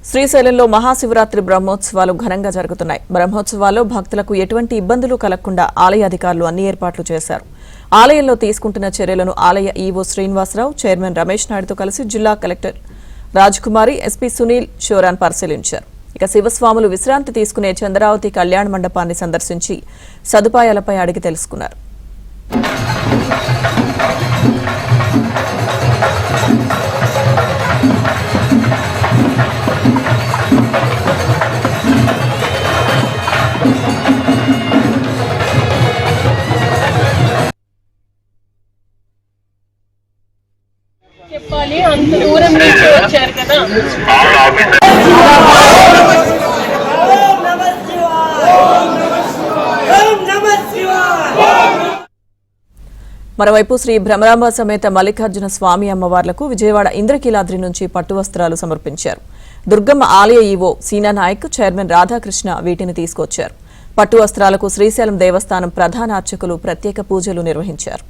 శ్రీశైలంలో మహాశివరాత్రి బ్రహ్మోత్సవాలు ఘనంగా జరుగుతున్నాయి. బ్రహ్మోత్సవాల్లో భక్తులకు ఎటువంటి ఇబ్బందులు కలగకుండా ఆలయ అధికారులు అన్ని ఏర్పాట్లు చేశారు. ఆలయంలో తీసుకుంటున్న చర్యలను ఆలయ ఈవో శ్రీనివాసరావు, చైర్మన్ రమేష్ నాయుడుతో కలిసి జిల్లా కలెక్టర్ రాజకుమారి, ఎస్పీ సునీల్ షోరాన్ పరిశీలించారు. ఇక శివస్వాములు విశ్రాంతి తీసుకునే చంద్రావతి కళ్యాణ మండపాన్ని సందర్శించి సదుపాయాలపై అడిగి తెలుసుకున్నారు. చెప్పాలి, అంత దూరం నుంచి వచ్చారు కదా. మరోవైపు శ్రీ భ్రమరాంబ సమేత మల్లికార్జున స్వామి అమ్మవార్లకు విజయవాడ ఇంద్రకీలాద్రి నుంచి పట్టు వస్త్రాలు సమర్పించారు. దుర్గమ్మ ఆలయ ఈవో సీనా నాయక్, చైర్మన్ రాధాకృష్ణ వీటిని తీసుకొచ్చారు. పట్టు వస్త్రాలకు శ్రీశైలం దేవస్థానం ప్రధాన అర్చకులు ప్రత్యేక పూజలు నిర్వహించారు.